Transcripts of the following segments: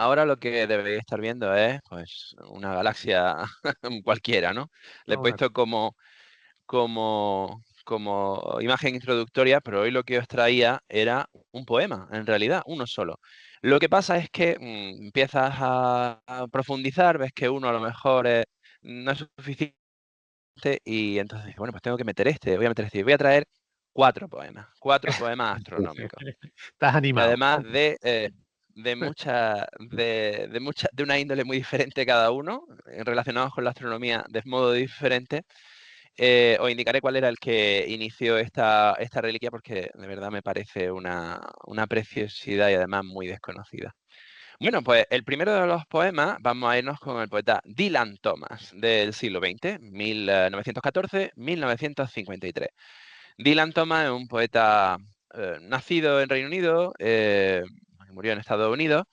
ahora lo que deberéis estar viendo es pues una galaxia cualquiera, ¿no? Le he No, puesto como imagen introductoria, pero hoy lo que os traía era un poema, en realidad, uno solo. Lo que pasa es que empiezas a profundizar, ves que uno a lo mejor no es suficiente y entonces dices, bueno, pues tengo que meter este, voy a meter este y voy a traer cuatro poemas astronómicos. estás Que animado. además de una índole muy diferente cada uno, relacionados con la astronomía de modo diferente, os indicaré cuál era el que inició esta reliquia porque de verdad me parece una preciosidad y además muy desconocida. Bueno, pues el primero de los poemas vamos a irnos con el poeta Dylan Thomas del siglo XX, 1914-1953. Dylan Thomas es un poeta nacido en Reino Unido, murió en Estados Unidos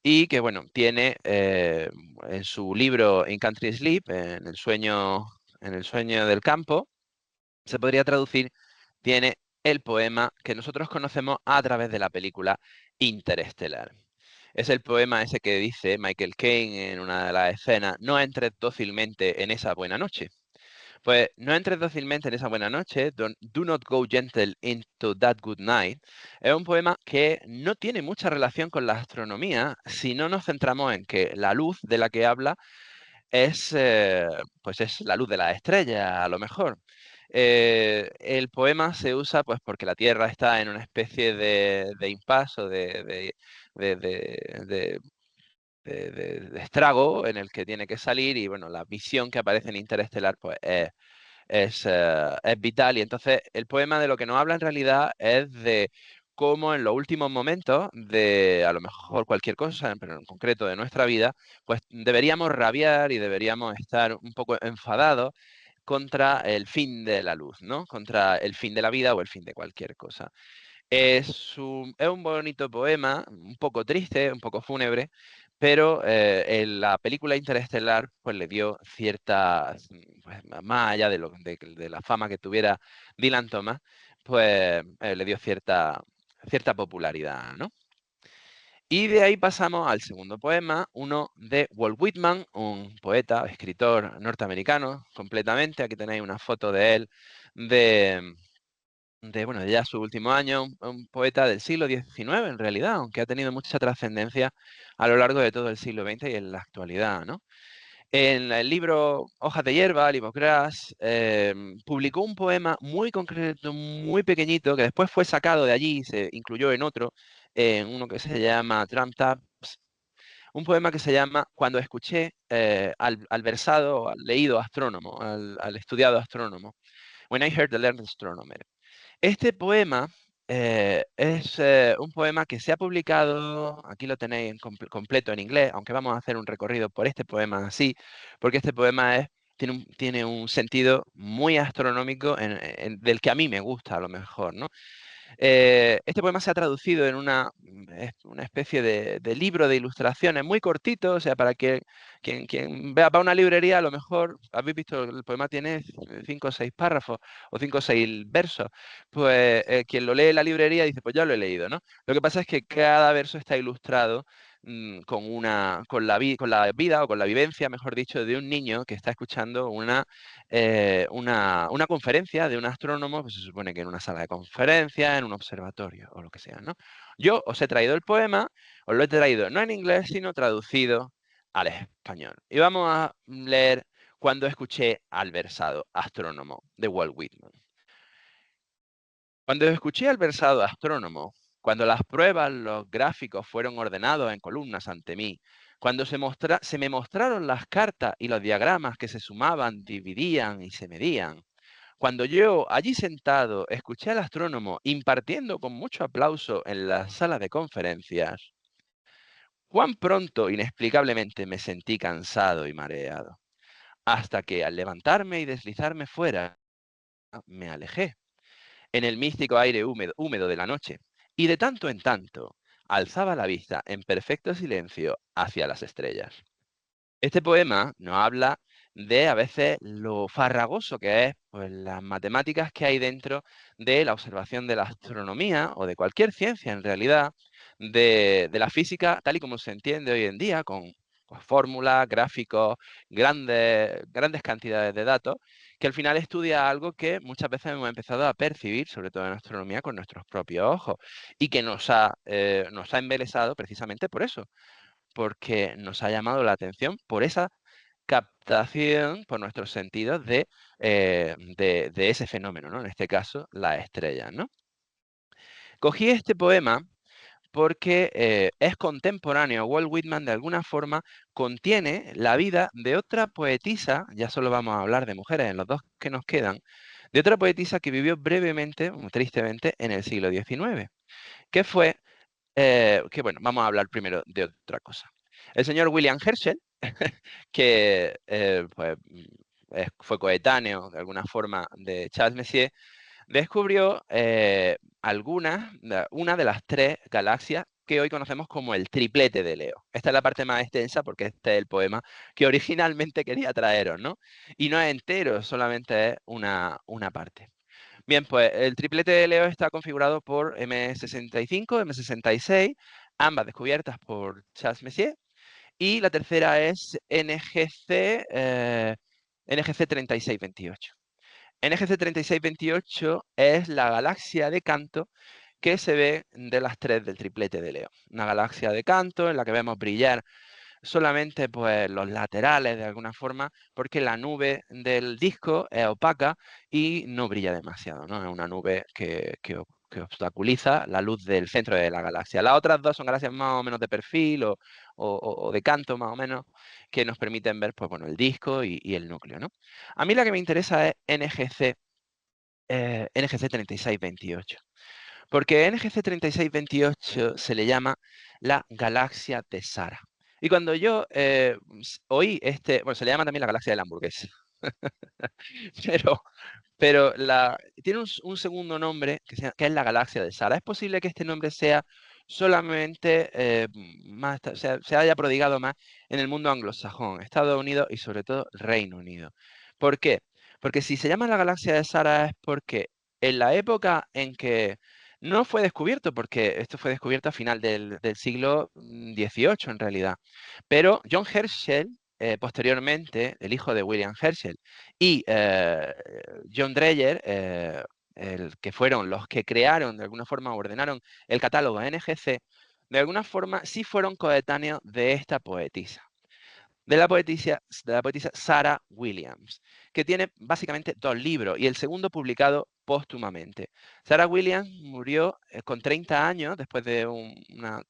y que, bueno, tiene en su libro In Country Sleep, en el sueño del campo, se podría traducir, tiene el poema que nosotros conocemos a través de la película Interestelar. Es el poema ese que dice Michael Caine en una de las escenas, no entres dócilmente en esa buena noche. Pues no entres dócilmente en esa buena noche, do not go gentle into that good night, es un poema que no tiene mucha relación con la astronomía si no nos centramos en que la luz de la que habla pues es la luz de las estrellas, a lo mejor. El poema se usa pues porque la Tierra está en una especie de impasse o de, de- de- de estrago en el que tiene que salir y bueno, la visión que aparece en Interestelar pues es vital. Y entonces el poema de lo que nos habla en realidad es de cómo en los últimos momentos de a lo mejor cualquier cosa, pero en concreto de nuestra vida, pues deberíamos rabiar y deberíamos estar un poco enfadados contra el fin de la luz, ¿no? Contra el fin de la vida o el fin de cualquier cosa. Es un bonito poema, un poco triste, un poco fúnebre, pero en la película Interestelar pues le dio cierta, pues, más allá de la fama que tuviera Dylan Thomas, pues le dio cierta popularidad, ¿no? Y de ahí pasamos al segundo poema, uno de Walt Whitman, un poeta, escritor norteamericano, completamente. Aquí tenéis una foto de él de, bueno, ya su último año, un poeta del siglo XIX en realidad, aunque ha tenido mucha trascendencia a lo largo de todo el siglo XX y en la actualidad, ¿no? En el libro Hojas de hierba, Leaf of Grass, publicó un poema muy concreto, muy pequeñito, que después fue sacado de allí y se incluyó en otro, en uno que se llama Tramp Taps, un poema que se llama Cuando escuché al versado, al leído astrónomo, al estudiado astrónomo, When I heard the learned astronomer. Este poema es un poema que se ha publicado, aquí lo tenéis completo en inglés, aunque vamos a hacer un recorrido por este poema así, porque este poema tiene un sentido muy astronómico del que a mí me gusta a lo mejor, ¿no? Este poema se ha traducido en una especie de libro de ilustraciones muy cortito, o sea, para que quien vea, va a una librería, a lo mejor, habéis visto, el poema tiene 5 o 6 párrafos o 5 o 6 versos, pues quien lo lee en la librería dice, pues ya lo he leído, ¿no? Lo que pasa es que cada verso está ilustrado con la vida o con la vivencia, mejor dicho, de un niño que está escuchando una conferencia de un astrónomo, pues se supone que en una sala de conferencias, en un observatorio o lo que sea, ¿no? Yo os he traído el poema, os lo he traído no en inglés, sino traducido al español. Y vamos a leer Cuando escuché al versado astrónomo de Walt Whitman. Cuando escuché al versado astrónomo, cuando las pruebas, los gráficos fueron ordenados en columnas ante mí, cuando se me mostraron las cartas y los diagramas que se sumaban, dividían y se medían, cuando yo, allí sentado, escuché al astrónomo impartiendo con mucho aplauso en la sala de conferencias, cuán pronto, inexplicablemente, me sentí cansado y mareado, hasta que al levantarme y deslizarme fuera, me alejé en el místico aire húmedo de la noche, y de tanto en tanto alzaba la vista en perfecto silencio hacia las estrellas. Este poema nos habla de a veces lo farragoso que es pues, las matemáticas que hay dentro de la observación de la astronomía o de cualquier ciencia en realidad, de la física tal y como se entiende hoy en día, con pues, fórmulas, gráficos, grandes cantidades de datos, que al final estudia algo que muchas veces hemos empezado a percibir, sobre todo en astronomía, con nuestros propios ojos, y que nos ha embelesado precisamente por eso, porque nos ha llamado la atención por esa captación por nuestros sentidos de ese fenómeno, ¿no? En este caso, las estrellas, ¿no? Cogí este poema porque es contemporáneo. Walt Whitman, de alguna forma, contiene la vida de otra poetisa, ya solo vamos a hablar de mujeres en los dos que nos quedan, de otra poetisa que vivió brevemente, tristemente, en el siglo XIX, que fue, que bueno, vamos a hablar primero de otra cosa. El señor William Herschel, que pues, fue coetáneo de alguna forma de Charles Messier, descubrió una de las tres galaxias que hoy conocemos como el triplete de Leo. Esta es la parte más extensa porque este es el poema que originalmente quería traeros, ¿no? Y no es entero, solamente es una parte. Bien, pues el triplete de Leo está configurado por M65, M66, ambas descubiertas por Charles Messier, y la tercera es NGC 3628. NGC 3628 es la galaxia de Canto que se ve de las tres del triplete de Leo. Una galaxia de Canto en la que vemos brillar solamente pues, los laterales de alguna forma, porque la nube del disco es opaca y no brilla demasiado, ¿no? Es una nube que obstaculiza la luz del centro de la galaxia. Las otras dos son galaxias más o menos de perfil o de canto más o menos, que nos permiten ver pues, bueno, el disco y el núcleo, ¿no? A mí la que me interesa es NGC 3628. Porque NGC 3628 se le llama la galaxia de Sara. Y cuando yo oí bueno, se le llama también la galaxia del hamburgués, pero, tiene un segundo nombre que es la galaxia de Sara. Es posible que este nombre sea solamente se haya prodigado más en el mundo anglosajón, Estados Unidos y sobre todo Reino Unido. ¿Por qué? Porque si se llama la galaxia de Sara es porque en la época en que no fue descubierto, porque esto fue descubierto a final del siglo XVIII en realidad, pero John Herschel, posteriormente, el hijo de William Herschel, y John Dreyer, que fueron los que crearon, de alguna forma ordenaron el catálogo NGC, de alguna forma sí fueron coetáneos de esta poetisa de la poetisa Sarah Williams, que tiene básicamente dos libros y el segundo publicado póstumamente. Sarah Williams murió con 30 años después de una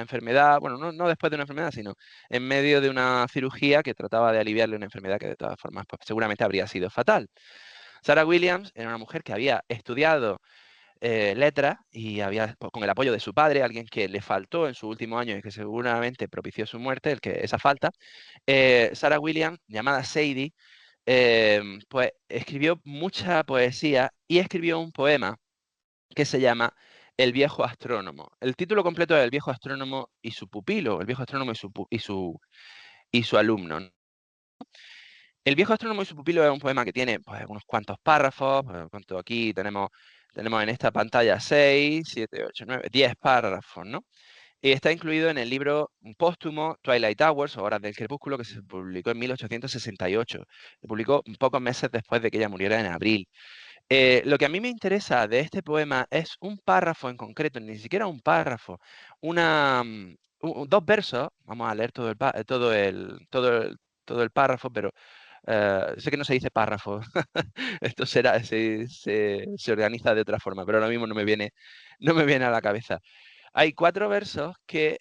enfermedad, bueno, no después de una enfermedad, sino en medio de una cirugía que trataba de aliviarle una enfermedad que de todas formas pues, seguramente habría sido fatal. Sarah Williams era una mujer que había estudiado letras y con el apoyo de su padre, alguien que le faltó en su último año y que seguramente propició su muerte, esa falta, Sarah Williams, llamada Sadie, pues escribió mucha poesía y escribió un poema que se llama El viejo astrónomo. El título completo es El viejo astrónomo y su pupilo, el viejo astrónomo y su alumno. El viejo astrónomo y su pupilo es un poema que tiene pues, unos cuantos párrafos. Cuanto aquí tenemos en esta pantalla 6, 7, 8, 9, 10 párrafos, ¿no? Y está incluido en el libro póstumo Twilight Hours o Horas del Crepúsculo, que se publicó en 1868. Se publicó pocos meses después de que ella muriera en abril. Lo que a mí me interesa de este poema es un párrafo en concreto, ni siquiera un párrafo, dos versos. Vamos a leer todo el párrafo, pero sé que no se dice párrafo. Esto se organiza de otra forma, pero ahora mismo no me viene a la cabeza. Hay 4 versos que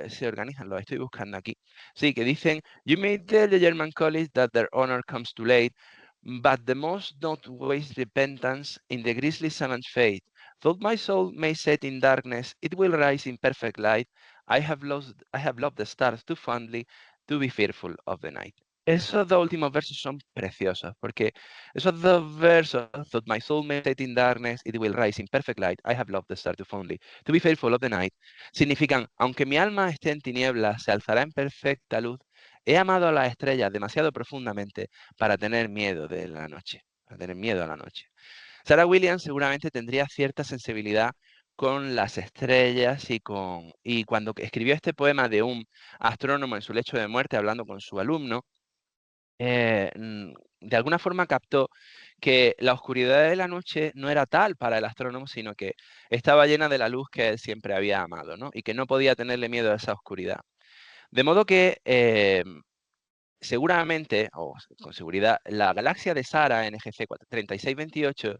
se organizan, los estoy buscando aquí. Sí, que dicen: You may tell the German college that their honor comes too late, but the most don't waste repentance in the grisly savage fate. Though my soul may set in darkness, it will rise in perfect light. I have loved the stars too fondly to be fearful of the night. Esos dos últimos versos son preciosos, porque esos dos versos, Though my soul may set in darkness, it will rise in perfect light. I have loved the stars too fondly to be faithful of the night, significan: aunque mi alma esté en tinieblas, se alzará en perfecta luz. He amado a las estrellas demasiado profundamente para tener miedo de la noche, para tener miedo a la noche. Sarah Williams seguramente tendría cierta sensibilidad con las estrellas y cuando escribió este poema de un astrónomo en su lecho de muerte hablando con su alumno, de alguna forma captó que la oscuridad de la noche no era tal para el astrónomo, sino que estaba llena de la luz que él siempre había amado, ¿no? Y que no podía tenerle miedo a esa oscuridad. De modo que seguramente, o con seguridad, la galaxia de Sara NGC 3628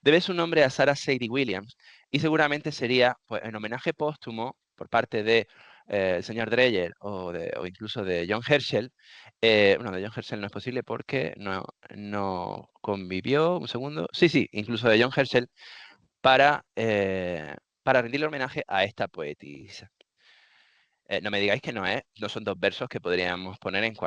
debe su nombre a Sarah Sadie Williams y seguramente sería pues, en homenaje póstumo por parte de el señor Dreyer o incluso de John Herschel. Bueno, de John Herschel no es posible porque no convivió, un segundo. Sí, sí, incluso de John Herschel para rendirle homenaje a esta poetisa. No me digáis que no son dos versos que podríamos poner A en mí,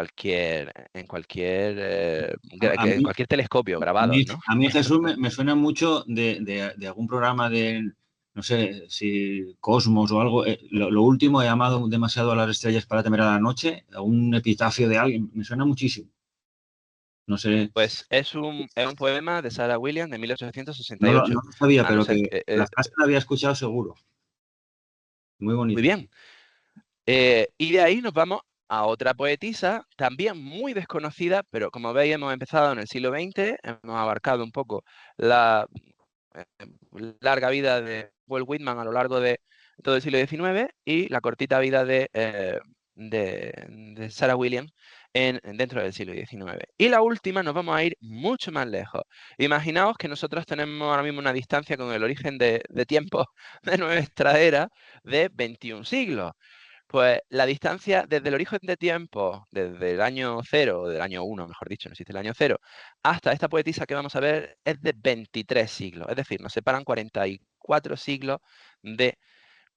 cualquier telescopio a grabados, mí, ¿no? a mí Jesús me suena mucho de algún programa de, no sé, si Cosmos o algo. Lo último, he amado demasiado a las estrellas para temer a la noche, a un epitafio de alguien. Me suena muchísimo. No sé, Pues es un poema de Sarah Williams de no 1868. lo sabía, A no pero ser que que, la frase la había escuchado seguro. Muy muy bonita. bien. Y de ahí nos vamos a otra poetisa, también muy desconocida, pero como veis hemos empezado en el siglo XX, hemos abarcado un poco la eh, larga vida de Walt Whitman a lo largo de todo el siglo XIX y la cortita vida de Sarah Williams dentro del siglo XIX. Y la última nos vamos a ir mucho más lejos. Imaginaos que nosotros tenemos ahora mismo una distancia con el origen de tiempo de nuestra era de 21 siglos. Pues la distancia desde el origen de tiempo, desde el año cero, o del año uno, mejor dicho, no existe el año cero, hasta esta poetisa que vamos a ver es de 23 siglos. Es decir, nos separan 44 siglos de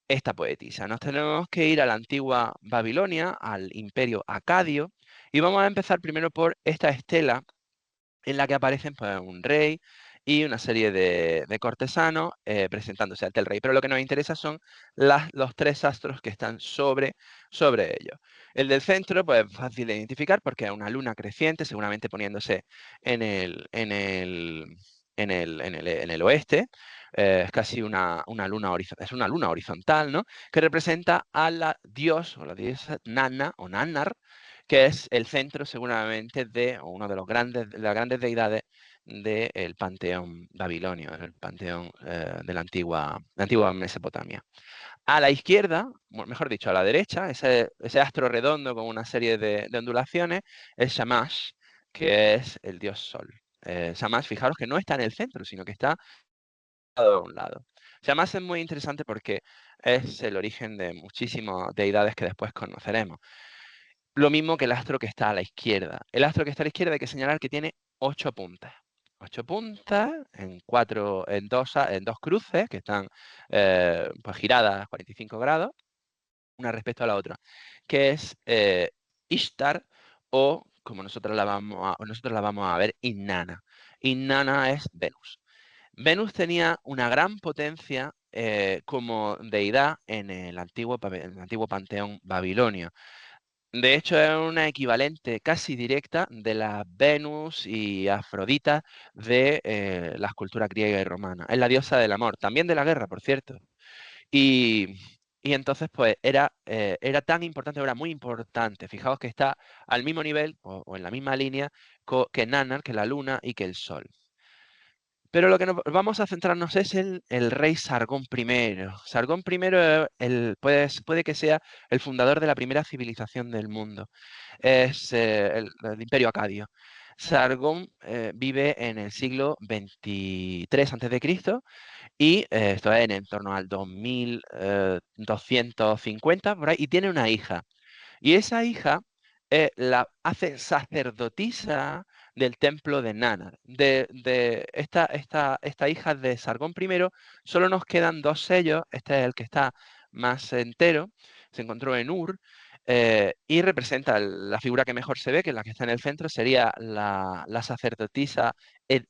esta poetisa. Nos tenemos que ir a la antigua Babilonia, al imperio acadio, y vamos a empezar primero por esta estela en la que aparecen pues, un rey y una serie de cortesanos presentándose ante el rey. Pero lo que nos interesa son los tres astros que están sobre ellos. El del centro, pues fácil de identificar porque es una luna creciente, seguramente poniéndose en en el oeste. Es casi una luna es una luna horizontal, ¿no? Que representa a la dios o la diosa Nana o Nannar, que es el centro seguramente o uno de de las grandes deidades del panteón babilonio, el panteón de la antigua Mesopotamia. A la izquierda, mejor dicho, a la derecha, ese astro redondo con una serie de ondulaciones, es Shamash, que es el dios sol. Shamash, fijaros que no está en el centro, sino que está a un lado. Shamash es muy interesante porque es el origen de muchísimas deidades que después conoceremos. Lo mismo que el astro que está a la izquierda. El astro que está a la izquierda hay que señalar que tiene 8 puntas. 8 puntas en dos cruces que están pues giradas 45 grados, una respecto a la otra, que es Ishtar o, como nosotros la vamos a ver, Inanna. Inanna es Venus. Venus tenía una gran potencia como deidad en el antiguo panteón babilonio. De hecho, es una equivalente casi directa de la Venus y Afrodita de las culturas griega y romana. Es la diosa del amor, también de la guerra, por cierto. Y, y entonces, pues, era tan importante, era muy importante. Fijaos que está al mismo nivel o en la misma línea que Nannar, que la luna y que el sol. Pero lo que nos vamos a centrarnos es en el rey Sargón I. Sargón I puede que sea el fundador de la primera civilización del mundo. Es el Imperio Acadio. Sargón vive en el siglo 23 a.C. y esto es en torno al 2250 por ahí, y tiene una hija. Y esa hija la hace sacerdotisa del templo de Nannar. De esta hija de Sargón I, solo nos quedan dos sellos. Este es el que está más entero. Se encontró en Ur y representa la figura que mejor se ve, que es la que está en el centro, sería la sacerdotisa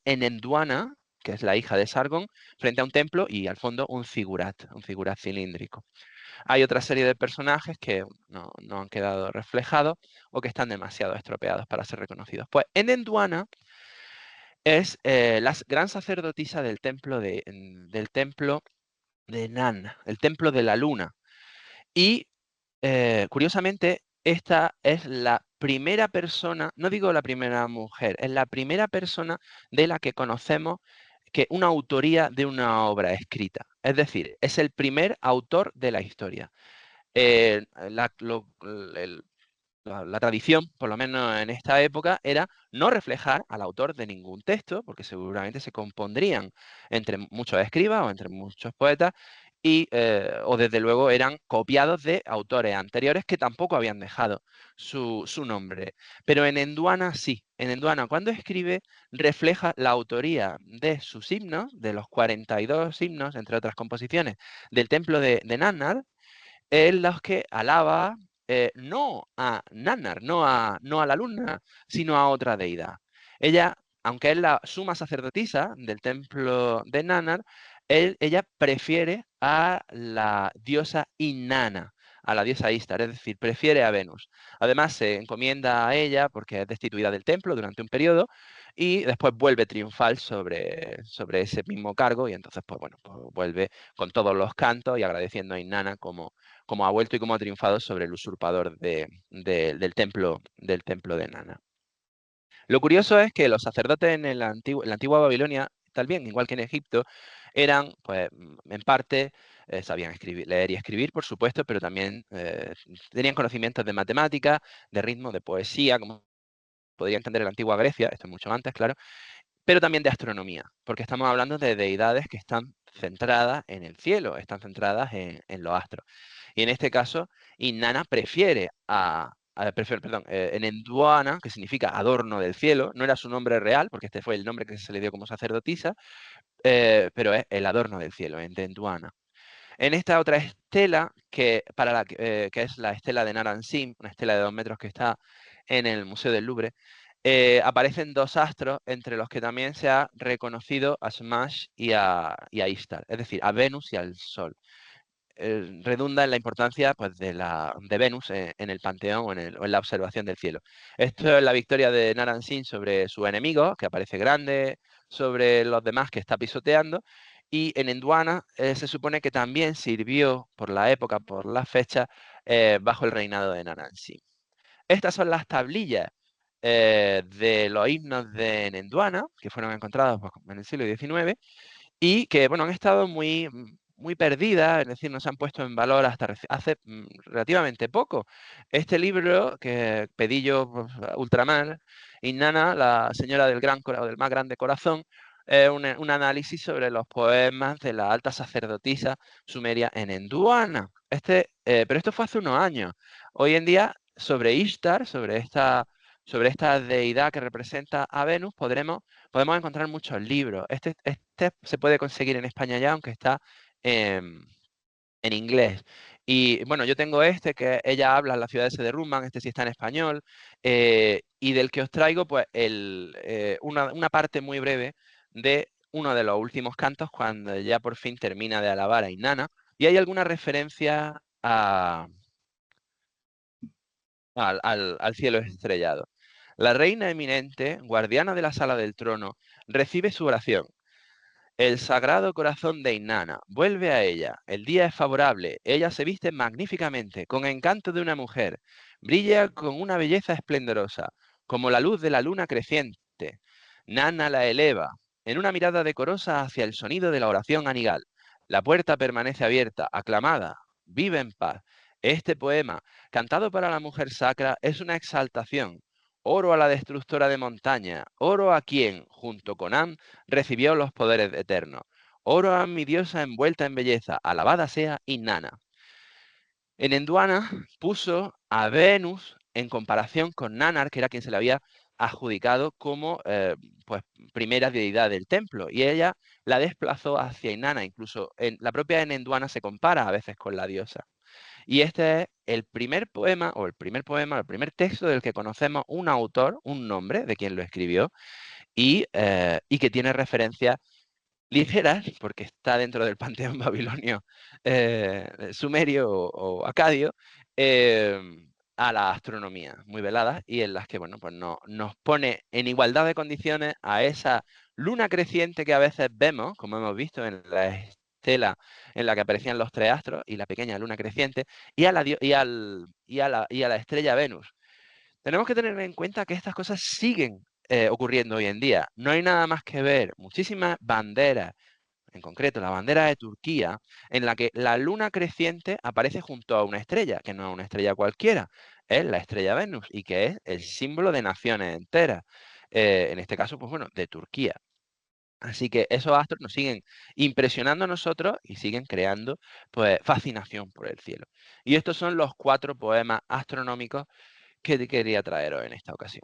Enenduana, que es la hija de Sargón, frente a un templo y al fondo un figurat cilíndrico. Hay otra serie de personajes que no han quedado reflejados o que están demasiado estropeados para ser reconocidos. Pues Enenduana es la gran sacerdotisa del templo de Nanna, el templo de la luna. Y curiosamente, esta es la primera persona, no digo la primera mujer, es la primera persona de la que conocemos que una autoría de una obra escrita. Es decir, es el primer autor de la historia. La, la tradición, por lo menos en esta época, era no reflejar al autor de ningún texto, porque seguramente se compondrían entre muchos escribas o entre muchos poetas, y, o desde luego eran copiados de autores anteriores que tampoco habían dejado su nombre. Pero en Enduana sí, en Enduana cuando escribe refleja la autoría de sus himnos, de los 42 himnos, entre otras composiciones, del templo de Nannar, en los que alaba no a Nannar, no a la luna, sino a otra deidad. Ella, aunque es la suma sacerdotisa del templo de Nannar, ella prefiere a la diosa Inanna, a la diosa Istar, es decir, prefiere a Venus. Además, se encomienda a ella porque es destituida del templo durante un periodo y después vuelve triunfal sobre ese mismo cargo y entonces, pues bueno, pues vuelve con todos los cantos y agradeciendo a Inanna como ha vuelto y como ha triunfado sobre el usurpador del templo de Nana. Lo curioso es que los sacerdotes en la antigua Babilonia, también, igual que en Egipto, eran, pues, en parte, sabían leer y escribir, por supuesto, pero también tenían conocimientos de matemática, de ritmo, de poesía, como podría entender en la antigua Grecia, esto es mucho antes, claro, pero también de astronomía, porque estamos hablando de deidades que están centradas en el cielo, están centradas en los astros. Y en este caso, Inanna prefiere perdón, en Enduana, que significa adorno del cielo, no era su nombre real, porque este fue el nombre que se le dio como sacerdotisa, pero es el adorno del cielo, en Enduana. En esta otra estela, que es la estela de Naram-Sin, una estela de 2 metros que está en el Museo del Louvre, aparecen dos astros entre los que también se ha reconocido a Smash y a Ishtar, es decir, a Venus y al Sol. Redunda en la importancia, pues, de Venus en el panteón o en la observación del cielo. Esto es la victoria de Naram-Sin sobre su enemigo, que aparece grande, sobre los demás que está pisoteando, y en Enduana se supone que también sirvió por la época, por la fecha, bajo el reinado de Naram-Sin. Estas son las tablillas de los himnos de Nenduana, que fueron encontrados, pues, en el siglo XIX, y que, bueno, han estado muy perdidas, es decir, no se han puesto en valor hasta hace relativamente poco. Este libro que pedí yo, pues, a ultramar, Inanna, la señora del más grande corazón, es un análisis sobre los poemas de la alta sacerdotisa sumeria en Enduana. Pero esto fue hace unos años. Hoy en día, sobre Ishtar, sobre esta deidad que representa a Venus, podemos encontrar muchos libros. Este se puede conseguir en España ya, aunque está en, en inglés. Y bueno, yo tengo este que ella habla, las ciudades se derrumban, este sí está en español, y del que os traigo, pues, una parte muy breve de uno de los últimos cantos, cuando ya por fin termina de alabar a Inanna, y hay alguna referencia al cielo estrellado. La reina eminente, guardiana de la sala del trono, recibe su oración. El sagrado corazón de Inanna vuelve a ella. El día es favorable. Ella se viste magníficamente, con encanto de una mujer. Brilla con una belleza esplendorosa, como la luz de la luna creciente. Nana la eleva, en una mirada decorosa hacia el sonido de la oración anigal. La puerta permanece abierta, aclamada. Vive en paz. Este poema, cantado para la mujer sacra, es una exaltación. Oro a la destructora de montaña, oro a quien, junto con Am, recibió los poderes eternos. Oro a mi diosa envuelta en belleza, alabada sea Inanna. En Enduana puso a Venus en comparación con Nannar, que era quien se le había adjudicado como, pues, primera deidad del templo, y ella la desplazó hacia Inanna. Incluso la propia Enenduana se compara a veces con la diosa. Y este es el primer poema, el primer texto del que conocemos un autor, un nombre de quien lo escribió, y que tiene referencias ligeras, porque está dentro del panteón babilonio, sumerio o acadio, a la astronomía, muy veladas, y en las que, bueno, pues nos pone en igualdad de condiciones a esa luna creciente que a veces vemos, como hemos visto en las estela en la que aparecían los tres astros y la pequeña luna creciente, y a la estrella Venus. Tenemos que tener en cuenta que estas cosas siguen ocurriendo hoy en día. No hay nada más que ver muchísimas banderas, en concreto la bandera de Turquía, en la que la luna creciente aparece junto a una estrella, que no es una estrella cualquiera, es la estrella Venus y que es el símbolo de naciones enteras. En este caso, pues bueno, de Turquía. Así que esos astros nos siguen impresionando a nosotros y siguen creando pues fascinación por el cielo. Y estos son los 4 poemas astronómicos que te quería traeros en esta ocasión.